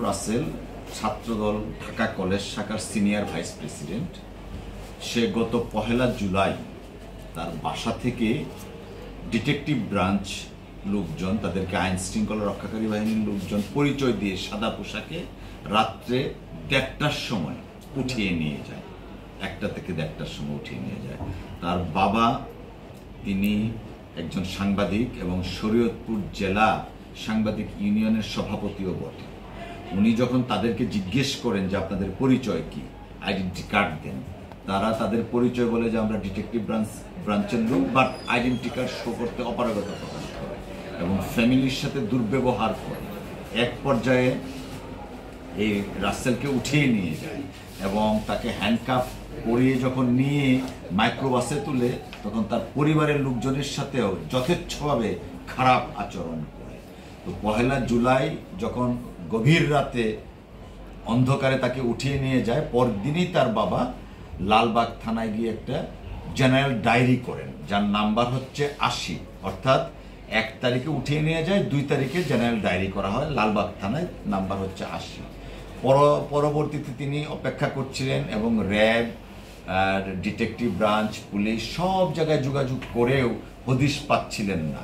রাসেল ছাত্রদল Dhaka college শাখার senior vice president. সে গত 1 জুলাই তার বাসা থেকে ডিটেকটিভ ব্রাঞ্চ লোকজন, তাদেরকে আইন শৃঙ্খলা রক্ষাকারী বাহিনীর লোকজন পরিচয় দিয়ে সাদা পোশাকে রাত্রে 1:30টার সময় উঠিয়ে নিয়ে যায়। 1টা থেকে 1:30টার সময় উঠিয়ে নিয়ে যায়। তার বাবা, তিনি একজন সাংবাদিক এবং শরীয়তপুর জেলা সাংবাদিক ইউনিয়নের সভাপতিও বটে। উনি যখন তাদেরকে জিজ্ঞেস করেন যে আপনাদের পরিচয় কি, আইডেন্টি কার্ড দেন, তারা তাদের পরিচয় বলে যে আমরা ডিটেকটিভ ব্রাঞ্চের লোক, বাট আইডেন্টি কার্ড শো করতে অপারগতা প্রকাশ করে এবং ফ্যামিলির সাথে দুর্ব্যবহার করে। এক পর্যায়ে এই রাসেলকে উঠিয়ে নিয়ে যায় এবং তাকে হ্যান্ডকাফ করিয়ে যখন নিয়ে মাইক্রোবাসে তুলে, তখন তার পরিবারের লোকজনের সাথেও যথেচ্ছভাবে খারাপ আচরণ করে। তো 1 জুলাই যখন গভীর রাতে অন্ধকারে তাকে উঠিয়ে নিয়ে যায়, পরদিনই তার বাবা লালবাগ থানায় গিয়ে একটা জেনারেল ডায়েরি করেন, যার নাম্বার হচ্ছে 80। অর্থাৎ 1 তারিখে উঠিয়ে নিয়ে যায়, 2 তারিখে জেনারেল ডায়েরি করা হয়, লালবাগ থানায় নাম্বার হচ্ছে 80। পরবর্তীতে তিনি অপেক্ষা করছিলেন এবং র্যাব, ডিটেকটিভ ব্রাঞ্চ, পুলিশ সব জায়গায় যোগাযোগ করেও হদিশ পাচ্ছিলেন না।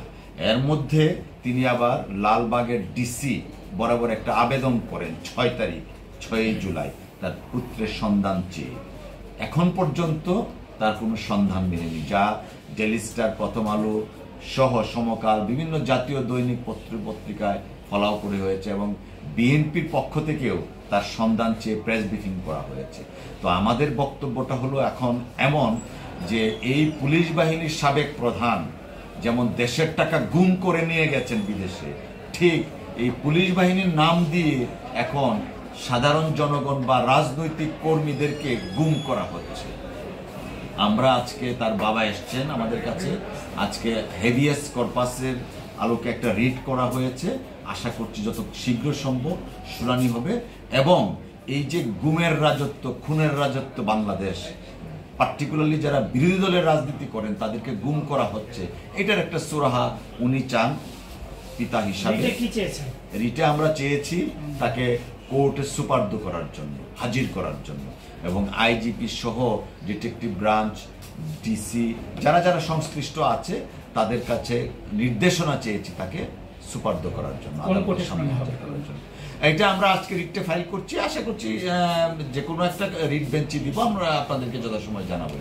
এর মধ্যে তিনি আবার লালবাগের ডিসি বরাবর একটা আবেদন করেন 6 জুলাই তার পুত্রের সন্ধান চেয়ে। এখন পর্যন্ত তার কোনো সন্ধান মেলেনি, যা ডেইলি স্টার, প্রথম আলো সহ সমকাল বিভিন্ন জাতীয় দৈনিক পত্রিকায় ফলাও করে হয়েছে এবং বিএনপির পক্ষ থেকেও তার সন্ধান চেয়ে প্রেস ব্রিফিং করা হয়েছে। তো আমাদের বক্তব্যটা হলো এখন এমন যে এই পুলিশ বাহিনীর সাবেক প্রধান যেমন দেশের টাকা গুম করে নিয়ে গেছেন বিদেশে, ঠিক এই পুলিশ বাহিনীর নাম দিয়ে এখন সাধারণ জনগণ বা রাজনৈতিক কর্মীদেরকে গুম করা হচ্ছে। আমরা আজকে, তার বাবা এসছেন আমাদের কাছে, আজকে হেভিয়াস কর্পাসের আলোকে একটা রিট করা হয়েছে। আশা করছি যত শীঘ্র সম্ভব শুনানি হবে এবং এই যে গুমের রাজত্ব, খুনের রাজত্ব বাংলাদেশ, পার্টিকুলারলি যারা বিরোধী দলের রাজনীতি করেন তাদেরকে গুম করা হচ্ছে, এটার একটা সুরাহা উনি চান পিতা হিসাবে। রিটে আমরা চেয়েছি তাকে কোর্টে সুপার্দ করার জন্য, হাজির করার জন্য, এবং আইজিপি সহ ডিটেকটিভ ব্রাঞ্চ, ডিসি যারা যারা সংশ্লিষ্ট আছে তাদের কাছে নির্দেশনা চেয়েছি তাকে সুপার্দ করার জন্য, আদালতের সামনে হাজির করার জন্য। এটা আমরা আজকে রিটে ফাইল করছি। আশা করছি যে কোনো একটা রিট বেঞ্চে দিব, আমরা আপনাদেরকে যথাসময় জানাবো।